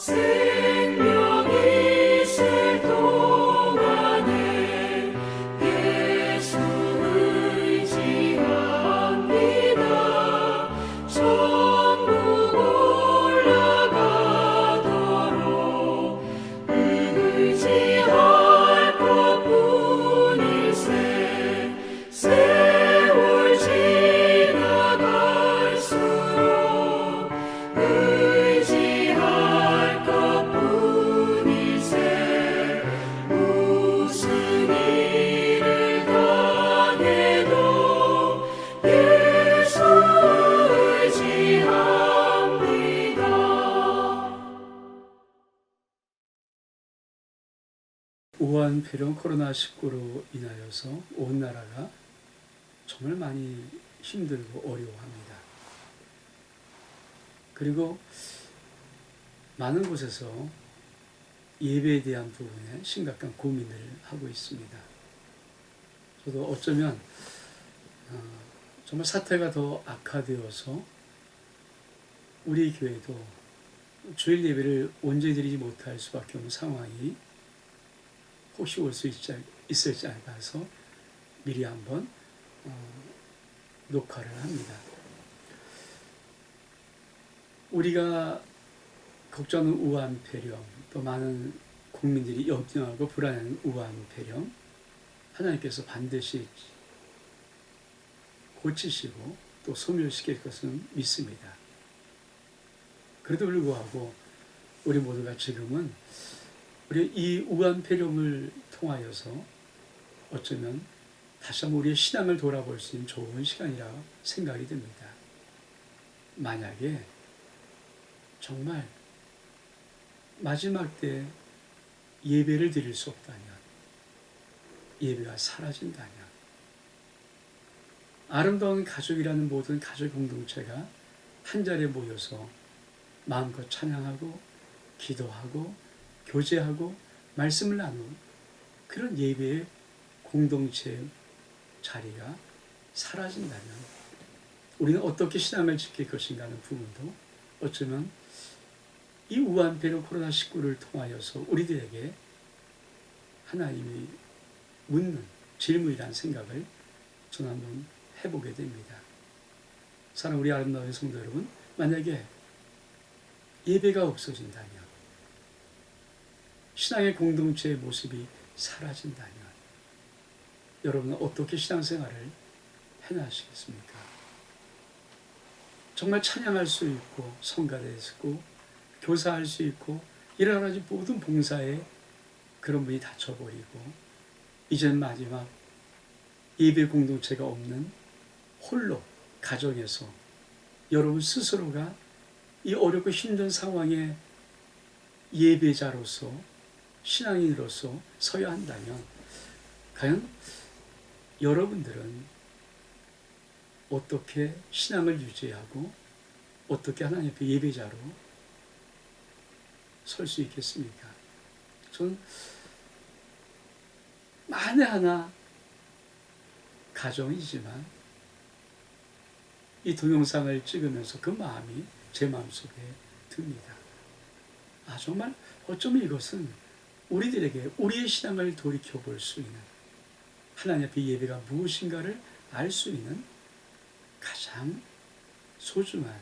생명이 있을 동안에 예수 의지합니다. 천국 올라가도록 의지할 것뿐일세. 세월 지나갈수록 의지할 것뿐일세. 무슨 일을 당해도 예수 의지합니다. 우한 폐렴 코로나19로 인하여서 온 나라가 정말 많이 힘들고 어려워합니다. 그리고 많은 곳에서 예배에 대한 부분에 심각한 고민을 하고 있습니다. 저도 어쩌면 정말 사태가 더 악화되어서 우리 교회도 주일 예배를 온전히 드리지 못할 수밖에 없는 상황이 혹시 올 수 있을지 알아서 미리 한번 녹화를 합니다. 우리가 걱정하는 우한 폐렴, 또 많은 국민들이 염려하고 불안해하는 우한 폐렴, 하나님께서 반드시 고치시고 또 소멸시킬 것은 믿습니다. 그래도 불구하고 우리 모두가 지금은 우리 이 우한 폐렴을 통하여서 어쩌면 다시 한번 우리의 신앙을 돌아볼 수 있는 좋은 시간이라 생각이 듭니다. 만약에 정말 마지막 때 예배를 드릴 수 없다면, 예배가 사라진다면, 아름다운 가족이라는 모든 가족 공동체가 한 자리에 모여서 마음껏 찬양하고 기도하고 교제하고 말씀을 나누는 그런 예배의 공동체 자리가 사라진다면 우리는 어떻게 신앙을 지킬 것인가 하는 부분도 어쩌면 이 우한 폐렴 코로나19를 통하여서 우리들에게 하나님이 묻는 질문이라는 생각을 저는 한번 해보게 됩니다. 사랑하는 우리 아름다운 성도 여러분, 만약에 예배가 없어진다면, 신앙의 공동체의 모습이 사라진다면 여러분은 어떻게 신앙생활을 해나가시겠습니까? 정말 찬양할 수 있고 성가될 수 있고 교사할 수 있고 여러 가지 모든 봉사에 그런 분이 닫혀버리고 이젠 마지막 예배 공동체가 없는 홀로 가정에서 여러분 스스로가 이 어렵고 힘든 상황에 예배자로서 신앙인으로서 서야 한다면 과연 여러분들은 어떻게 신앙을 유지하고 어떻게 하나님 앞에 예배자로 설 수 있겠습니까? 저는 만에 하나 가정이지만 이 동영상을 찍으면서 그 마음이 제 마음속에 듭니다. 정말 어쩌면 이것은 우리들에게 우리의 신앙을 돌이켜볼 수 있는, 하나님 앞에 예배가 무엇인가를 알 수 있는 가장 소중한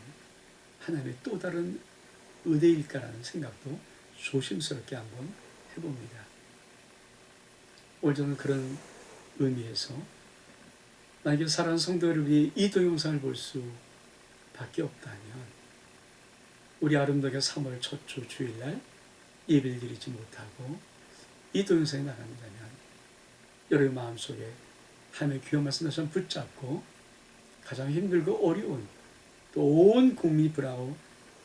하나님의 또 다른 은혜일까라는 생각도 조심스럽게 한번 해봅니다. 오늘 저는 그런 의미에서 만약에 사랑하는 성도 여러분이 이 동영상을 볼 수밖에 없다면 우리 아름다게 3월 첫 주 주일날 예배를 드리지 못하고 이 동영상이 나간다면 여러분 마음속에 하나님의 귀한 말씀 다시 한번 붙잡고 가장 힘들고 어려운 또 온 국민이 불안하고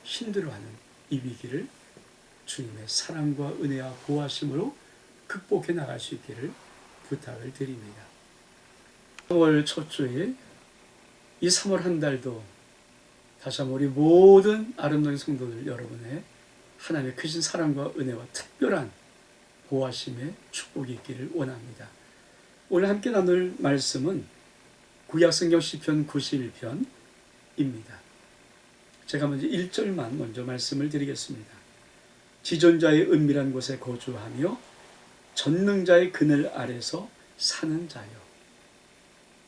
힘들어하는 이 위기를 주님의 사랑과 은혜와 보호하심으로 극복해 나갈 수 있기를 부탁을 드립니다. 3월 첫 주에 이 3월 한 달도 다시 한번 우리 모든 아름다운 성도들 여러분의 하나님의 크신 사랑과 은혜와 특별한 보호하심의 축복이 있기를 원합니다. 오늘 함께 나눌 말씀은 구약성경 시편 91편입니다. 제가 먼저 1절만 먼저 말씀을 드리겠습니다. 지존자의 은밀한 곳에 거주하며 전능자의 그늘 아래서 사는 자요.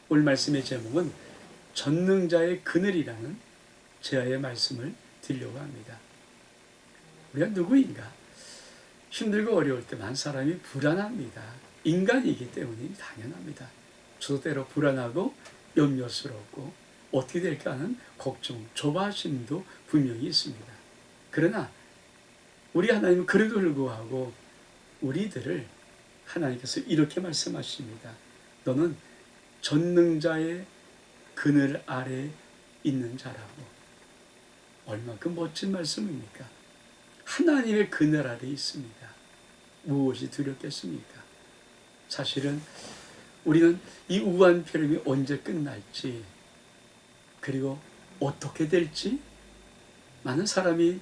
오늘 말씀의 제목은 전능자의 그늘이라는 제아의 말씀을 드리려고 합니다. 우리가 누구인가? 힘들고 어려울 때 많은 사람이 불안합니다. 인간이기 때문이 당연합니다. 저도 때로 불안하고 염려스럽고 어떻게 될까 하는 걱정, 조바심도 분명히 있습니다. 그러나 우리 하나님은 그래도 불구하고 우리들을 하나님께서 이렇게 말씀하십니다. 너는 전능자의 그늘 아래 있는 자라고. 얼마큼 멋진 말씀입니까? 하나님의 그늘 아래 있습니다. 무엇이 두렵겠습니까? 사실은 우리는 이 우한폐렴이 언제 끝날지, 그리고 어떻게 될지 많은 사람이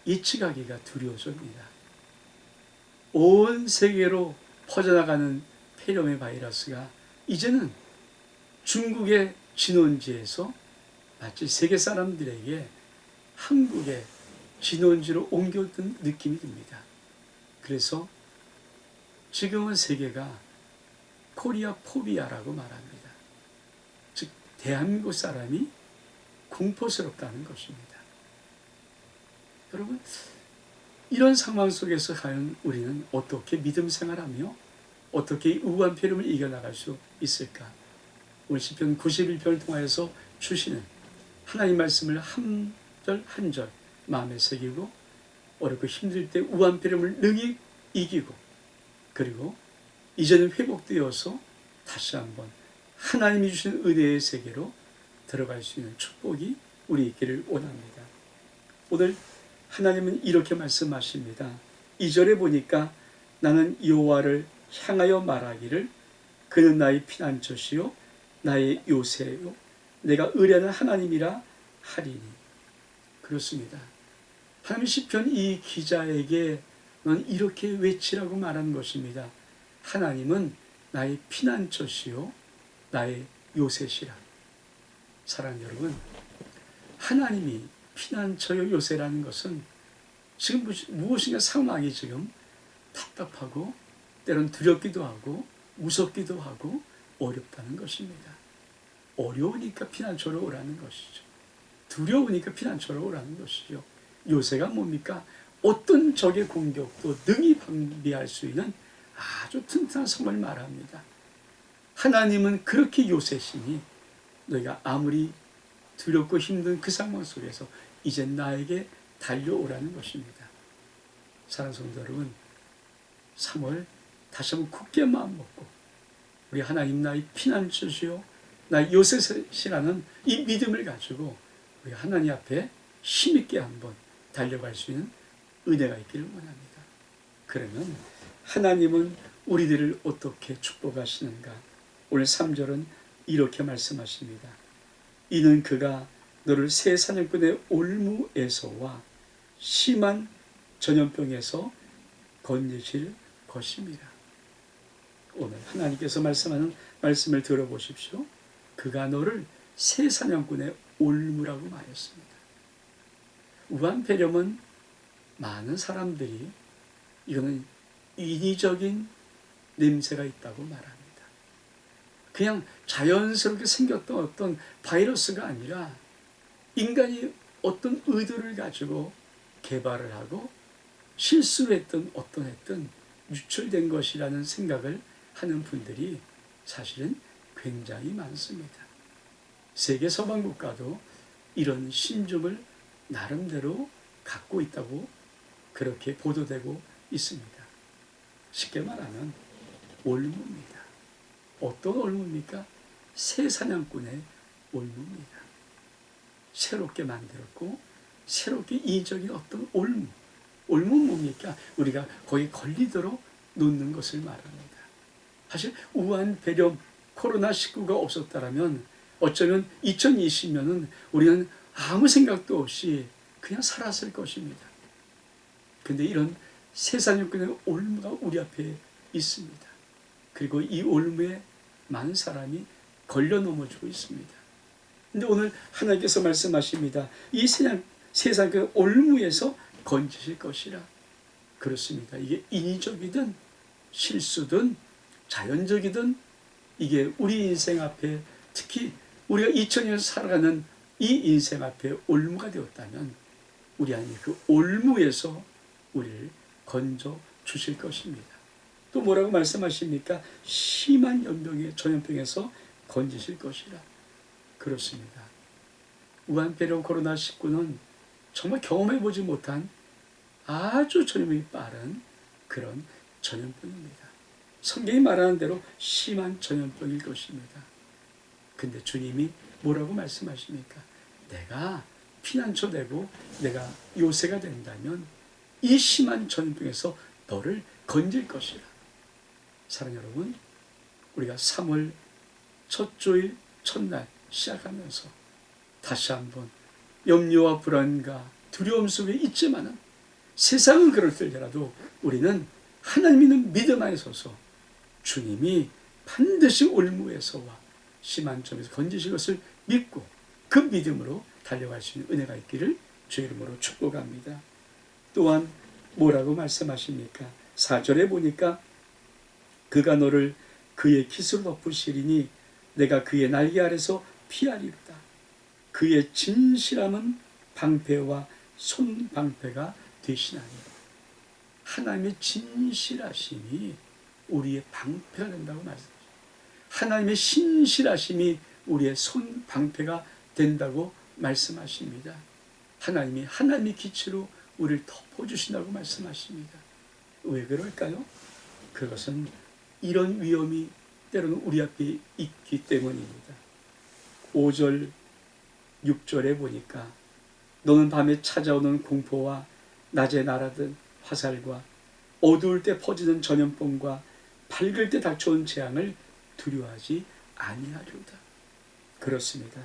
예측하기가 두려워집니다. 온 세계로 퍼져나가는 폐렴의 바이러스가 이제는 중국의 진원지에서 마치 세계 사람들에게 한국의 진원지로 옮겨든 느낌이 듭니다. 그래서 지금은 세계가 코리아 포비아라고 말합니다. 즉 대한민국 사람이 공포스럽다는 것입니다. 여러분, 이런 상황 속에서 과연 우리는 어떻게 믿음 생활하며 어떻게 우한폐렴을 이겨나갈 수 있을까? 오늘 시편 91편을 통하여서 주시는 하나님 말씀을 한 절 한 절 마음에 새기고 어렵고 힘들 때 우한폐렴을 능히 이기고, 그리고 이제는 회복되어서 다시 한번 하나님이 주신 은혜의 세계로 들어갈 수 있는 축복이 우리 있기를 원합니다. 오늘 하나님은 이렇게 말씀하십니다. 2절에 보니까 나는 여호와를 향하여 말하기를 그는 나의 피난처시요 나의 요새요 내가 의뢰하는 하나님이라 하리니. 그렇습니다. 하나님 시편 이 기자에게 넌 이렇게 외치라고 말한 것입니다. 하나님은 나의 피난처시요 나의 요새시라. 사랑하는 여러분, 하나님이 피난처요 요새라는 것은 지금 무엇인가 상황이 지금 답답하고 때론 두렵기도 하고 무섭기도 하고 어렵다는 것입니다. 어려우니까 피난처로 오라는 것이죠. 두려우니까 피난처로 오라는 것이죠. 요새가 뭡니까? 어떤 적의 공격도 능히 방비할 수 있는 아주 튼튼한 성을 말합니다. 하나님은 그렇게 요새시니 너희가 아무리 두렵고 힘든 그 상황 속에서 이제 나에게 달려오라는 것입니다. 사랑하는 성도 여러분, 3월 다시 한번 굳게 마음 먹고 우리 하나님 나의 피난처시요 나의 요새시라는 이 믿음을 가지고 우리 하나님 앞에 힘있게 한번 달려갈 수 있는 은혜가 있기를 원합니다. 그러면 하나님은 우리들을 어떻게 축복하시는가? 오늘 3절은 이렇게 말씀하십니다. 이는 그가 너를 새 사냥꾼의 올무에서와 심한 전염병에서 건지실 것입니다. 오늘 하나님께서 말씀하는 말씀을 들어보십시오. 그가 너를 새 사냥꾼의 올무라고 말했습니다. 우한폐렴은 많은 사람들이 이거는 인위적인 냄새가 있다고 말합니다. 그냥 자연스럽게 생겼던 어떤 바이러스가 아니라 인간이 어떤 의도를 가지고 개발을 하고 실수를 했던 유출된 것이라는 생각을 하는 분들이 사실은 굉장히 많습니다. 세계 서방 국가도 이런 신종을 나름대로 갖고 있다고 그렇게 보도되고 있습니다. 쉽게 말하면 올무입니다. 어떤 올무입니까? 새 사냥꾼의 올무입니다. 새롭게 만들었고 새롭게 인위적인 어떤 올무. 올무는 뭡니까? 우리가 거기 걸리도록 놓는 것을 말합니다. 사실 우한폐렴 코로나19가 없었다면 어쩌면 2020년은 우리는 아무 생각도 없이 그냥 살았을 것입니다. 근데 이런 새 사냥꾼의 올무가 우리 앞에 있습니다. 그리고 이 올무에 많은 사람이 걸려 넘어지고 있습니다. 근데 오늘 하나님께서 말씀하십니다. 이 새 사냥꾼의 올무에서 건지실 것이라. 그렇습니다. 이게 인위적이든 실수든 자연적이든 이게 우리 인생 앞에, 특히 우리가 2000년 살아가는 이 인생 앞에 올무가 되었다면 우리 하나님 그 올무에서 우리를 건져 주실 것입니다. 또 뭐라고 말씀하십니까? 심한 전염병에서 건지실 것이라. 그렇습니다. 우한폐렴 코로나19는 정말 경험해보지 못한 아주 전염이 빠른 그런 전염병입니다. 성경이 말하는 대로 심한 전염병일 것입니다. 근데 주님이 뭐라고 말씀하십니까? 내가 피난처 되고 내가 요새가 된다면 이 심한 전염병에서 너를 건질 것이라. 사랑하는 여러분, 우리가 3월 첫 주일 첫날 시작하면서 다시 한번 염려와 불안과 두려움 속에 있지만은 세상은 그럴 때라도 우리는 하나님 있는 믿음 안에 서서 주님이 반드시 올무에서와 심한 점에서 건지실 것을 믿고 그 믿음으로 달려갈 수 있는 은혜가 있기를 주의 이름으로 축복합니다. 또한 뭐라고 말씀하십니까? 4절에 보니까 그가 너를 그의 깃으로 덮으시리니 내가 그의 날개 아래서 피하리로다. 그의 진실함은 방패와 손방패가 되시나니. 하나님의 진실하심이 우리의 방패가 된다고 말씀하십니다. 하나님의 신실하심이 우리의 손방패가 된다고 말씀하십니다. 하나님의 기치로 우리를 덮어주신다고 말씀하십니다. 왜 그럴까요? 그것은 이런 위험이 때로는 우리 앞에 있기 때문입니다. 5절 6절에 보니까 너는 밤에 찾아오는 공포와 낮에 날아든 화살과 어두울 때 퍼지는 전염병과 밝을 때 닥쳐온 재앙을 두려워하지 아니하리로다. 그렇습니다.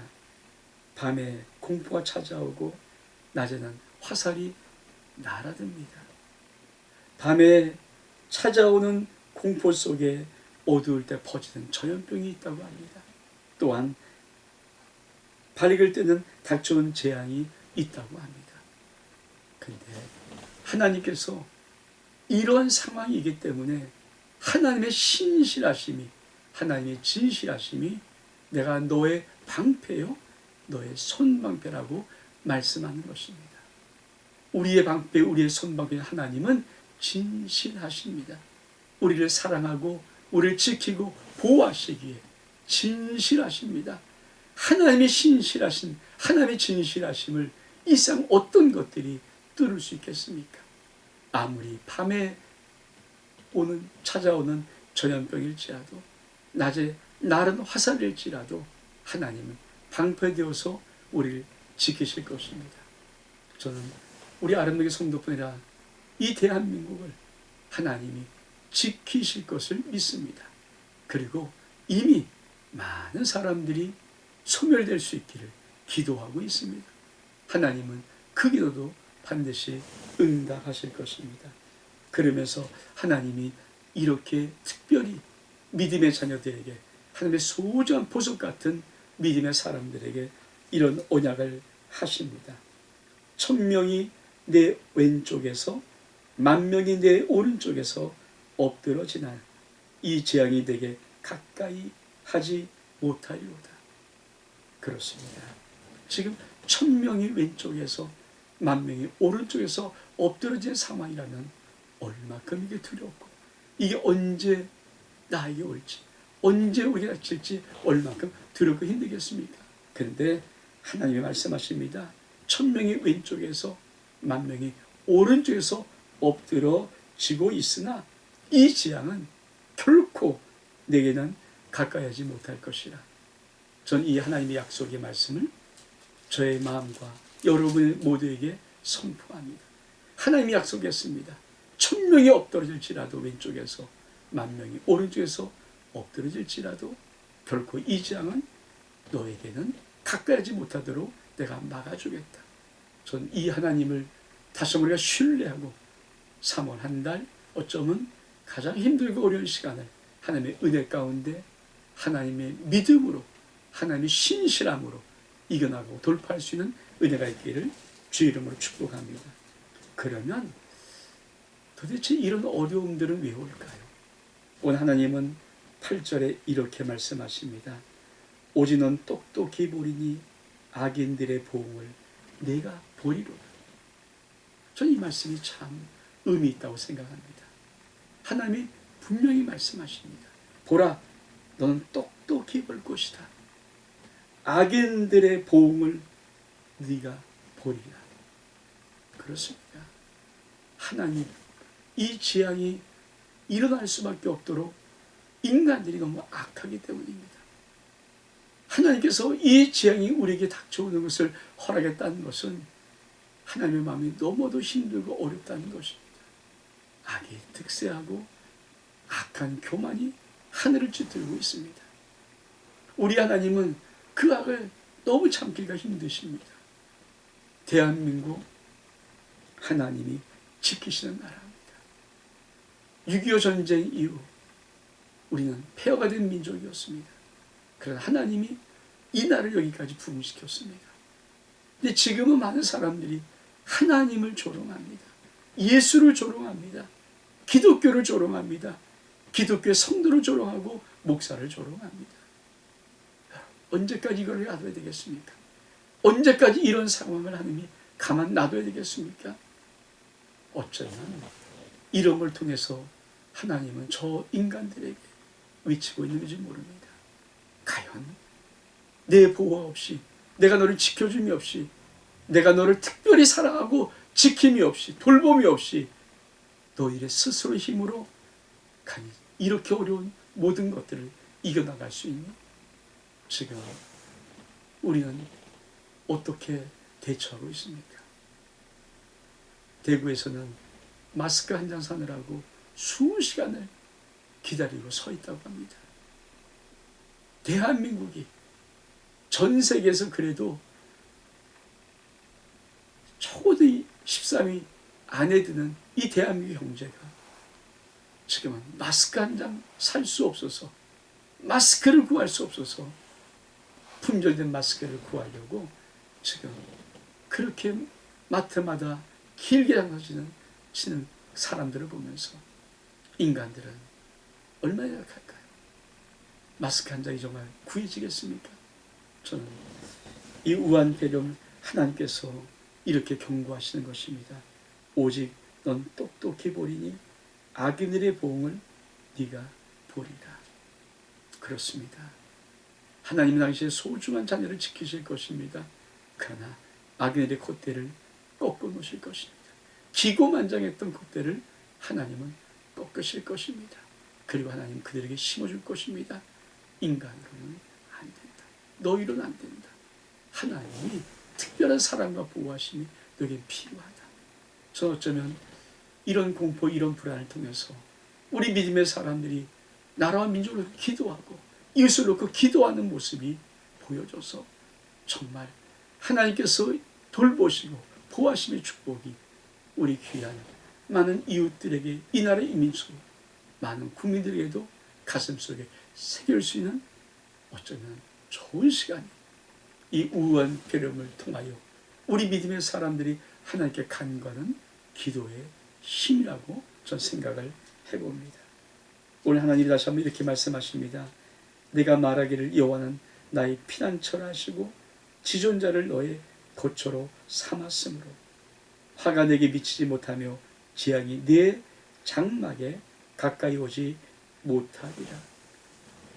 밤에 공포가 찾아오고 낮에는 화살이 날아듭니다. 밤에 찾아오는 공포 속에 어두울 때 퍼지는 전염병이 있다고 합니다. 또한 밝을 때는 닥쳐온 재앙이 있다고 합니다. 근데 하나님께서 이러한 상황이기 때문에 하나님의 신실하심이, 하나님의 진실하심이 내가 너의 방패요, 너의 손방패라고 말씀하는 것입니다. 우리의 방패, 우리의 손방패 하나님은 진실하십니다. 우리를 사랑하고 우리를 지키고 보호하시기에 진실하십니다. 하나님의 신실하신, 하나님의 진실하심을 이 세상 어떤 것들이 뚫을 수 있겠습니까? 아무리 밤에 찾아오는 전염병일지라도 낮에 날은 화살일지라도 하나님은 방패되어서 우리를 지키실 것입니다. 저는 우리 아름다운 성도뿐 아니라 이 대한민국을 하나님이 지키실 것을 믿습니다. 그리고 이미 많은 사람들이 소멸될 수 있기를 기도하고 있습니다. 하나님은 그 기도도 반드시 응답하실 것입니다. 그러면서 하나님이 이렇게 특별히 믿음의 자녀들에게, 하나님의 소중한 보석 같은 믿음의 사람들에게 이런 언약을 하십니다. 1000명이 내 왼쪽에서 10,000명이 내 오른쪽에서 엎드러지나 이 재앙이 내게 가까이 하지 못하리로다. 그렇습니다. 지금 1000명이 왼쪽에서 10,000명이 오른쪽에서 엎드러진 상황이라면 얼마큼 이게 두렵고 이게 언제 나에게 올지, 언제 우리가 닥칠지 얼마큼 두렵고 힘들겠습니까? 그런데 하나님이 말씀하십니다. 1000명이 왼쪽에서 10,000명이 오른쪽에서 엎드러지고 있으나 이 재앙은 결코 내게는 가까이 하지 못할 것이라. 전 이 하나님의 약속의 말씀을 저의 마음과 여러분 모두에게 선포합니다. 하나님이 약속했습니다. 1000명이 엎드러질지라도 왼쪽에서 10,000명이 오른쪽에서 엎드러질지라도 결코 이 재앙은 너에게는 가까이 하지 못하도록 내가 막아주겠다. 전 이 하나님을 다시 우리가 신뢰하고 3월 한 달 어쩌면 가장 힘들고 어려운 시간을 하나님의 은혜 가운데 하나님의 믿음으로, 하나님의 신실함으로 이겨나가고 돌파할 수 있는 은혜가 있기를 주의 이름으로 축복합니다. 그러면 도대체 이런 어려움들은 왜 올까요? 오늘 하나님은 8절에 이렇게 말씀하십니다. 오직 넌 똑똑히 보리니 악인들의 보응을 내가 보리로다. 저는 이 말씀이 참 의미 있다고 생각합니다. 하나님이 분명히 말씀하십니다. 보라, 너는 똑똑히 볼 것이다. 악인들의 보응을 네가 보리라. 그렇습니다. 하나님, 이 재앙이 일어날 수밖에 없도록 인간들이 너무 악하기 때문입니다. 하나님께서 이 재앙이 우리에게 닥쳐오는 것을 허락했다는 것은 하나님의 마음이 너무도 힘들고 어렵다는 것입니다. 악이 득세하고 악한 교만이 하늘을 찌들고 있습니다. 우리 하나님은 그 악을 너무 참기가 힘드십니다. 대한민국 하나님이 지키시는 나라입니다. 6.25 전쟁 이후 우리는 폐허가 된 민족이었습니다. 그러나 하나님이 이 나라를 여기까지 부흥시켰습니다. 근데 지금은 많은 사람들이 하나님을 조롱합니다. 예수를 조롱합니다. 기독교를 조롱합니다. 기독교의 성도를 조롱하고 목사를 조롱합니다. 언제까지 이걸 놔둬야 되겠습니까? 언제까지 이런 상황을 하나님이 가만 놔둬야 되겠습니까? 어쩌면 이런 걸 통해서 하나님은 저 인간들에게 외치고 있는지 모릅니다. 과연 내 보호 없이, 내가 너를 지켜줌이 없이, 내가 너를 특별히 사랑하고 지킴이 없이, 돌봄이 없이 너희의 스스로 힘으로 강히 이렇게 어려운 모든 것들을 이겨나갈 수 있니? 지금 우리는 어떻게 대처하고 있습니까? 대구에서는 마스크 한 장 사느라고 20시간을 기다리고 서 있다고 합니다. 대한민국이 전 세계에서 그래도 적어도 13위 안에 드는 이 대한민국 경제가 지금은 마스크 한 장 살 수 없어서, 마스크를 구할 수 없어서, 품절된 마스크를 구하려고 지금 그렇게 마트마다 길게 장사치는 사람들을 보면서 인간들은 얼마나 약할까요? 마스크 한 장이 정말 구해지겠습니까? 저는 이 우한 배려를 하나님께서 이렇게 경고하시는 것입니다. 오직 넌 똑똑히 보리니 악인들의 보응을 네가 보리라. 그렇습니다. 하나님 당시에 소중한 자녀를 지키실 것입니다. 그러나 악인들의 콧대를 꺾어 놓으실 것입니다. 기고만장했던 콧대를 하나님은 꺾으실 것입니다. 그리고 하나님 그들에게 심어줄 것입니다. 인간으로는 안 된다. 너희로는 안 된다. 하나님이 특별한 사랑과 보호하심이 너에게 필요하다. 저는 어쩌면 이런 공포, 이런 불안을 통해서 우리 믿음의 사람들이 나라와 민족을 기도하고 이웃을 놓고 기도하는 모습이 보여져서 정말 하나님께서 돌보시고 보호하심의 축복이 우리 귀한 많은 이웃들에게, 이 나라의 민족, 많은 국민들에게도 가슴속에 새길 수 있는 어쩌면 좋은 시간이 이 우한 배령을 통하여 우리 믿음의 사람들이 하나님께 간과하는 기도의 힘이라고 전 생각을 해봅니다. 오늘 하나님이 다시 한번 이렇게 말씀하십니다. 내가 말하기를 여호와는 나의 피난처라 하시고 지존자를 너의 거처로 삼았으므로 화가 내게 미치지 못하며 재앙이 내 장막에 가까이 오지 못하리라.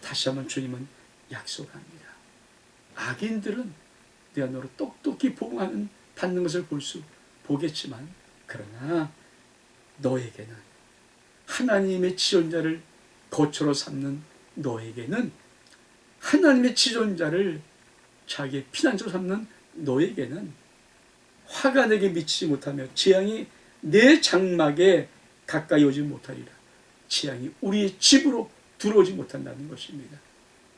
다시 한번 주님은 약속합니다. 악인들은 내가 너를 똑똑히 보호하는 받는 것을 보겠지만 그러나 너에게는, 하나님의 지존자를 거처로 삼는 너에게는, 하나님의 지존자를 자기의 피난처로 삼는 너에게는 화가 내게 미치지 못하며 재앙이 내 장막에 가까이 오지 못하리라. 재앙이 우리의 집으로 들어오지 못한다는 것입니다.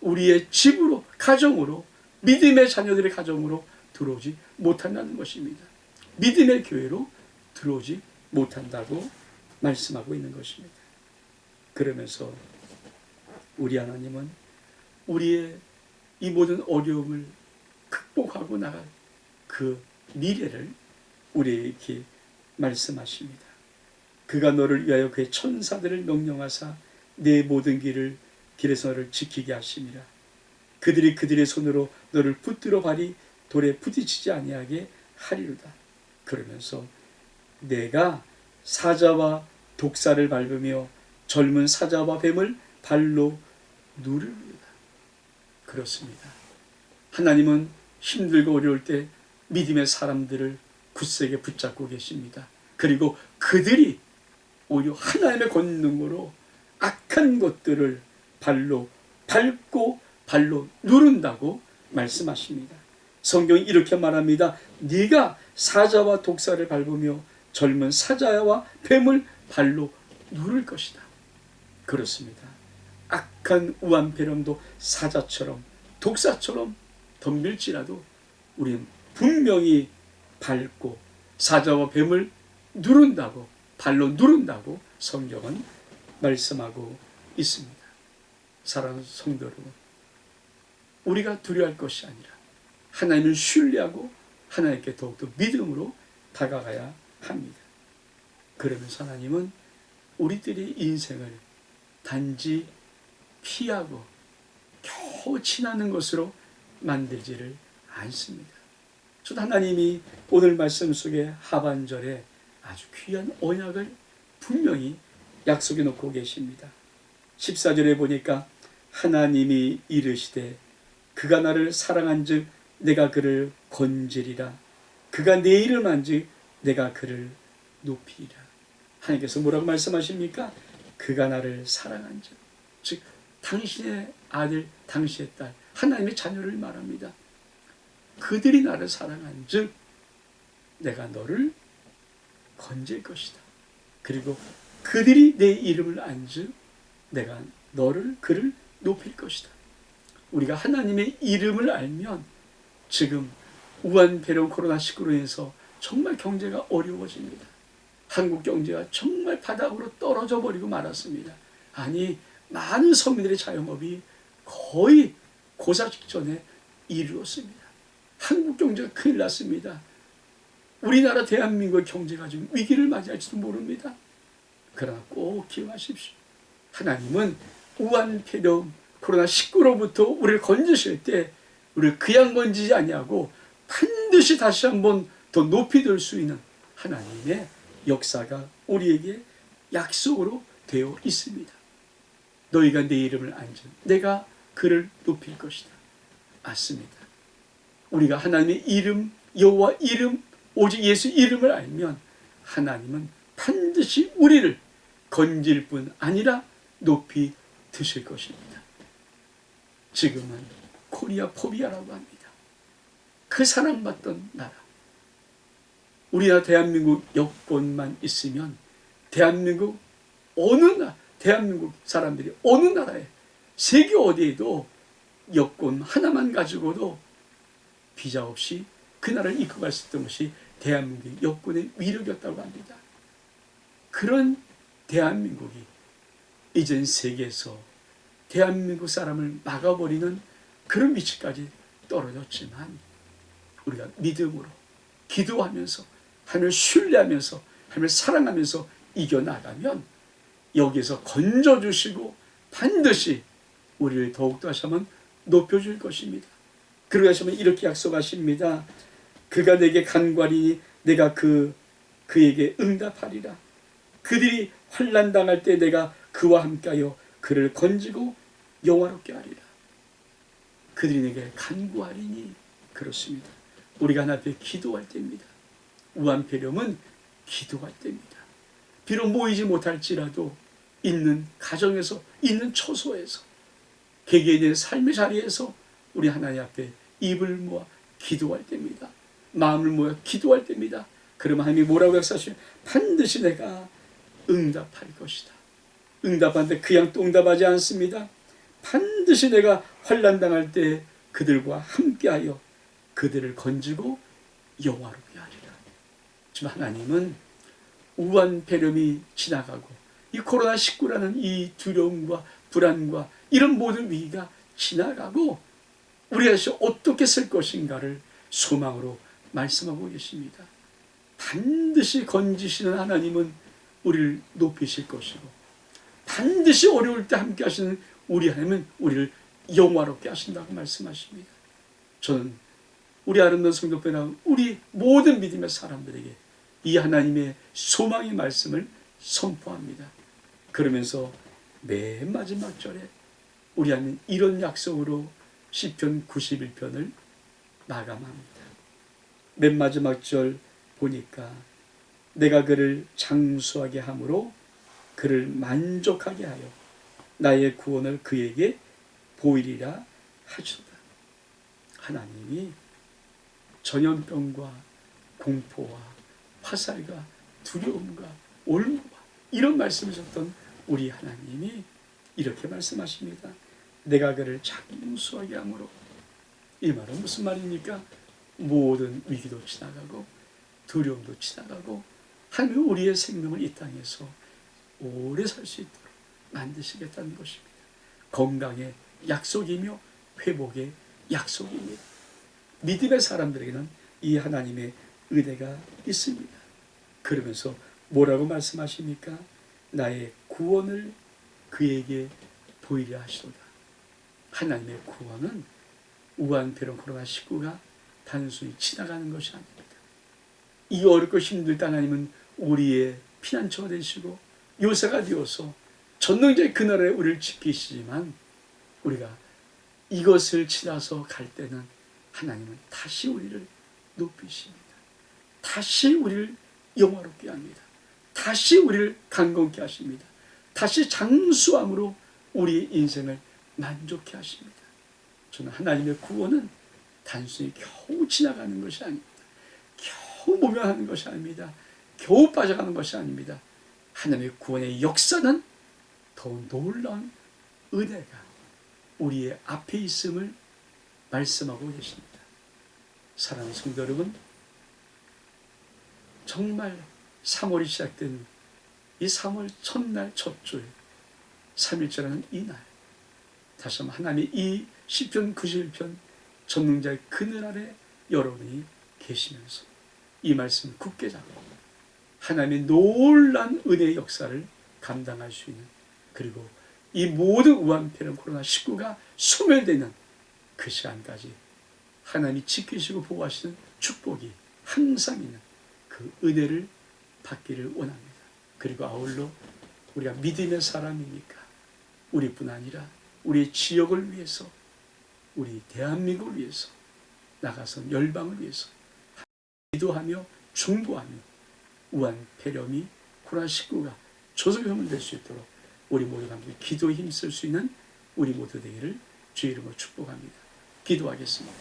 우리의 집으로, 가정으로, 믿음의 자녀들의 가정으로 들어오지 못한다는 것입니다. 믿음의 교회로 들어오지 못한다고 말씀하고 있는 것입니다. 그러면서 우리 하나님은 우리의 이 모든 어려움을 극복하고 나갈 그 미래를 우리에게 말씀하십니다. 그가 너를 위하여 그의 천사들을 명령하사 내 모든 길에서 너를 지키게 하심이라. 그들이 그들의 손으로 너를 붙들어 발이 돌에 부딪히지 아니하게 하리로다. 그러면서 내가 사자와 독사를 밟으며 젊은 사자와 뱀을 발로 누르리로다. 그렇습니다. 하나님은 힘들고 어려울 때 믿음의 사람들을 굳세게 붙잡고 계십니다. 그리고 그들이 오히려 하나님의 권능으로 악한 것들을 발로 밟고 발로 누른다고 말씀하십니다. 성경이 이렇게 말합니다. 네가 사자와 독사를 밟으며 젊은 사자와 뱀을 발로 누를 것이다. 그렇습니다. 악한 우한폐렴도 사자처럼 독사처럼 덤빌지라도 우리는 분명히 밟고 사자와 뱀을 누른다고, 발로 누른다고 성경은 말씀하고 있습니다. 사랑하는 성도 여러분, 우리가 두려워할 것이 아니라 하나님을 신뢰하고 하나님께 더욱더 믿음으로 다가가야 합니다. 그러면서 하나님은 우리들의 인생을 단지 피하고 겨우 지나는 것으로 만들지를 않습니다. 저도 하나님이 오늘 말씀 속에 하반절에 아주 귀한 언약을 분명히 약속해 놓고 계십니다. 14절에 보니까 하나님이 이르시되 그가 나를 사랑한즉 내가 그를 건지리라. 그가 내 이름 한즉 내가 그를 높이리라. 하나님께서 뭐라고 말씀하십니까? 그가 나를 사랑한즉, 즉 당신의 아들, 당신의 딸, 하나님의 자녀를 말합니다. 그들이 나를 사랑한즉 내가 너를 건질 것이다. 그리고 그들이 내 이름을 안즉 내가 그를 높일 것이다. 우리가 하나님의 이름을 알면 지금 우한폐렴 코로나19로 인해서 정말 경제가 어려워집니다. 한국 경제가 정말 바닥으로 떨어져 버리고 말았습니다. 아니, 많은 서민들의 자영업이 거의 고사 직전에 이르렀습니다. 한국 경제가 큰일 났습니다. 우리나라 대한민국의 경제가 지금 위기를 맞이할지도 모릅니다. 그러나 꼭 기억하십시오. 하나님은 우한폐렴 코로나19로부터 우리를 건지실 때 우리를 그냥 건지지 아니하고 반드시 다시 한번 더 높이 들 수 있는 하나님의 역사가 우리에게 약속으로 되어 있습니다. 너희가 내 이름을 안즉 내가 그를 높일 것이다. 맞습니다. 우리가 하나님의 이름, 여호와 이름, 오직 예수 이름을 알면 하나님은 반드시 우리를 건질 뿐 아니라 높이 드실 것입니다. 지금은 코리아 포비아라고 합니다. 그 사랑받던 나라. 우리나라 대한민국 여권만 있으면 대한민국 사람들이 어느 나라에, 세계 어디에도 여권 하나만 가지고도 비자 없이 그 나라를 이끌고 갈 수 있던 것이 대한민국의 여권의 위력이었다고 합니다. 그런 대한민국이 이젠 세계에서 대한민국 사람을 막아버리는 그런 위치까지 떨어졌지만 우리가 믿음으로 기도하면서 하나님을 신뢰하면서 하나님을 사랑하면서 이겨나가면 여기에서 건져주시고 반드시 우리를 더욱더 다시 한번 높여줄 것입니다. 그러고 하시면 이렇게 약속하십니다. 그가 내게 간구하리니 내가 그에게 응답하리라. 그들이 환난 당할 때 내가 그와 함께하여 그를 건지고 영화롭게 하리라. 그들이 내게 간구하리니, 그렇습니다. 우리가 하나님 앞에 기도할 때입니다. 우한폐렴은 기도할 때입니다. 비록 모이지 못할지라도 있는 가정에서, 있는 처소에서, 개개인의 삶의 자리에서 우리 하나님 앞에 입을 모아 기도할 때입니다. 마음을 모아 기도할 때입니다. 그러면 하나님이 뭐라고 약속하시면 반드시 내가 응답할 것이다. 응답하는데 그냥 또 응답하지 않습니다. 반드시 내가 환난 당할 때 그들과 함께하여 그들을 건지고 영화롭게 하리라. 지금 하나님은 우한폐렴이 지나가고 이 코로나19라는 이 두려움과 불안과 이런 모든 위기가 지나가고 우리가 어떻게 쓸 것인가를 소망으로 말씀하고 계십니다. 반드시 건지시는 하나님은 우리를 높이실 것이고, 반드시 어려울 때 함께 하시는 우리 하나님은 우리를 영화롭게 하신다고 말씀하십니다. 저는 우리 아름다운 성도뿐만 아니라 우리 모든 믿음의 사람들에게 이 하나님의 소망의 말씀을 선포합니다. 그러면서 맨 마지막 절에 우리 하나님 이런 약속으로 시편 91편을 마감합니다. 맨 마지막 절 보니까 내가 그를 장수하게 함으로 그를 만족하게 하여 나의 구원을 그에게 보이리라 하시도다. 하나님이 전염병과 공포와 화살과 두려움과 올무와 이런 말씀을 하셨던 우리 하나님이 이렇게 말씀하십니다. 내가 그를 장수하게 함으로. 이 말은 무슨 말입니까? 모든 위기도 지나가고 두려움도 지나가고 하나님은 우리의 생명을 이 땅에서 오래 살 수 있도록 만드시겠다는 것입니다. 건강의 약속이며 회복의 약속입니다. 믿음의 사람들에게는 이 하나님의 은혜가 있습니다. 그러면서 뭐라고 말씀하십니까? 나의 구원을 그에게 보이려 하시도다. 하나님의 구원은 우한 폐렴 코로나19가 단순히 지나가는 것이 아닙니다. 이 어렵고 힘들 때 하나님은 우리의 피난처가 되시고 요새가 되어서 전능자의 그날에 우리를 지키시지만 우리가 이것을 지나서 갈 때는 하나님은 다시 우리를 높이십니다. 다시 우리를 영화롭게 합니다. 다시 우리를 강건케 하십니다. 다시 장수함으로 우리의 인생을 만족해 하십니다. 저는 하나님의 구원은 단순히 겨우 지나가는 것이 아닙니다. 겨우 모면하는 것이 아닙니다. 겨우 빠져가는 것이 아닙니다. 하나님의 구원의 역사는 더 놀라운 은혜가 우리의 앞에 있음을 말씀하고 계십니다. 사랑하는 성도 여러분, 정말 3월이 시작된 이 3월 첫날 첫줄 3일째라는 이날, 다시 한번 하나님의 이 시편 91편 전능자의 그늘 아래 여러분이 계시면서 이 말씀 굳게 잡고 하나님의 놀라운 은혜의 역사를 감당할 수 있는, 그리고 이 모든 우한폐렴 코로나19가 소멸되는 그 시간까지 하나님이 지키시고 보호하시는 축복이 항상 있는 그 은혜를 받기를 원합니다. 그리고 아울러 우리가 믿음의 사람이니까 우리뿐 아니라 우리의 지역을 위해서, 우리 대한민국을 위해서, 나가서 열방을 위해서 기도하며 중보하며 우한폐렴이 코로나19가 조속히 소멸될 수 있도록 우리 모두가 함께 기도에 힘쓸 수 있는 우리 모두 되기를 주의 이름으로 축복합니다. 기도하겠습니다.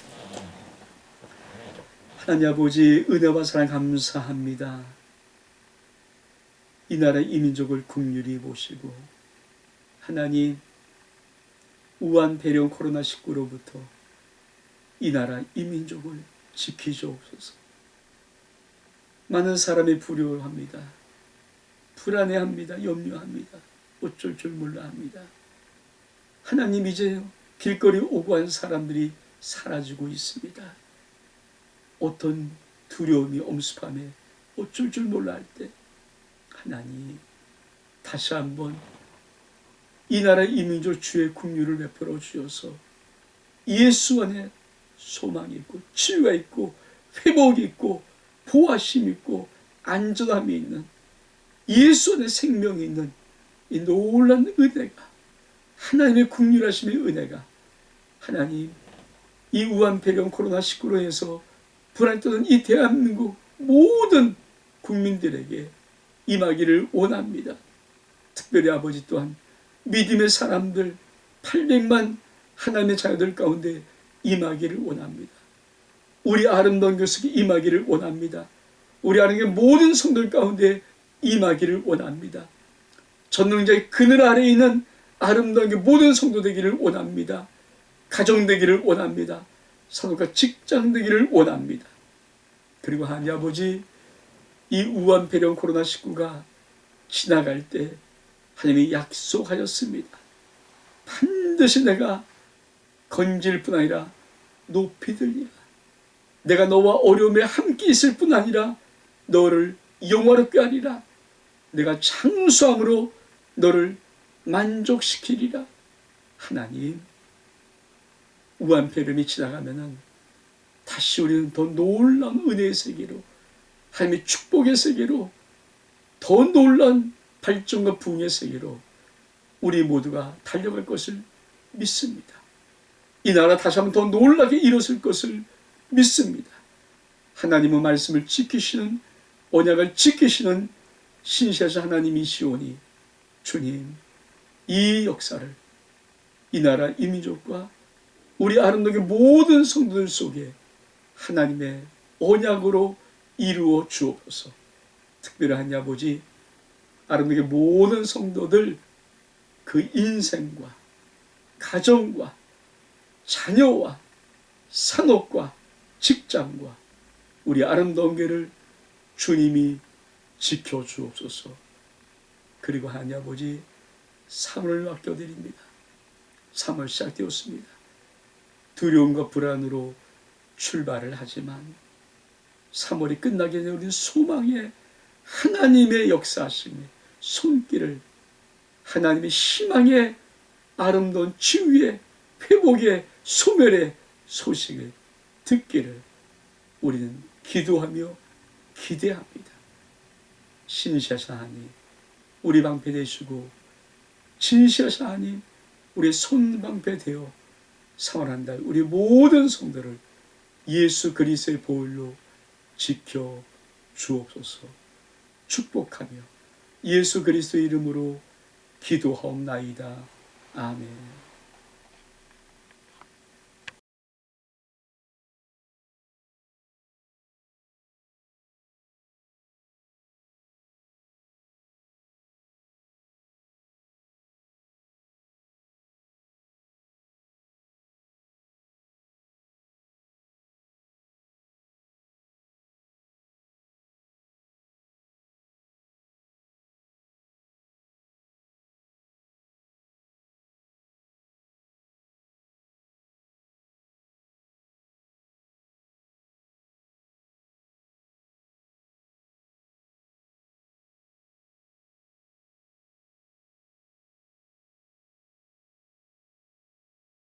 하나님 아버지, 은혜와 사랑 감사합니다. 이 나라 이 민족을 긍휼히 보시고 하나님, 우한폐렴 코로나19로부터 이 나라 이 민족을 지키시옵소서. 많은 사람이 두려워합니다. 불안해합니다. 염려합니다. 어쩔 줄 몰라 합니다. 하나님, 이제 길거리 오고 간 사람들이 사라지고 있습니다. 어떤 두려움이 엄습함에 어쩔 줄 몰라 할 때 하나님, 다시 한번 이 나라 이 민족 주의 긍휼을 베풀어 주셔서 예수 안에 소망이 있고 치유가 있고 회복이 있고 보호하심이 있고 안전함이 있는, 예수 안에 생명이 있는 이 놀라운 은혜가, 하나님의 긍휼하심의 은혜가 하나님, 이 우한폐렴 코로나19로 해서 불안 떠는 이 대한민국 모든 국민들에게 임하기를 원합니다. 특별히 아버지 또한 믿음의 사람들 800만 하나님의 자녀들 가운데 임하기를 원합니다. 우리 아름다운 교석이 임하기를 원합니다. 우리 아름다운 모든 성도들 가운데 임하기를 원합니다. 전능자의 그늘 아래에 있는 아름다운 모든 성도 되기를 원합니다. 가정 되기를 원합니다. 산업과 직장 되기를 원합니다. 그리고 하나님 아버지, 이 우한폐렴 코로나19가 지나갈 때 하나님이 약속하셨습니다. 반드시 내가 건질 뿐 아니라 높이 들리라. 내가 너와 어려움에 함께 있을 뿐 아니라 너를 영화롭게 하리라. 내가 장수함으로 너를 만족시키리라. 하나님, 우한폐렴이 지나가면은 다시 우리는 더 놀라운 은혜의 세계로, 하나님의 축복의 세계로, 더 놀라운 발전과 부흥의 세계로 우리 모두가 달려갈 것을 믿습니다. 이 나라 다시 한번 더 놀라게 일어설 것을 믿습니다. 하나님의 말씀을 지키시는, 언약을 지키시는 신실하신 하나님이시오니 주님, 이 역사를 이 나라 이 민족과 우리 아름다운 모든 성도들 속에 하나님의 언약으로 이루어 주옵소서. 특별히 하나님 아버지, 아름다운 모든 성도들 그 인생과 가정과 자녀와 산업과 직장과 우리 아름다운 교회를 주님이 지켜주옵소서. 그리고 하나님 아버지, 3월을 맡겨드립니다. 3월 시작되었습니다. 두려움과 불안으로 출발을 하지만 3월이 끝나기 전에 우리는 소망의 하나님의 역사하심의 손길을, 하나님의 희망의 아름다운 치유의 회복의 소멸의 소식을 듣기를 우리는 기도하며 기대합니다. 신실하신 하나님, 우리 방패 되시고 진실하신 하나님, 우리의 손방패 되어 3월 한 달 우리 모든 성도를 예수 그리스도의 보혈로 지켜 주옵소서. 축복하며 예수 그리스도의 이름으로 기도하옵나이다. 아멘.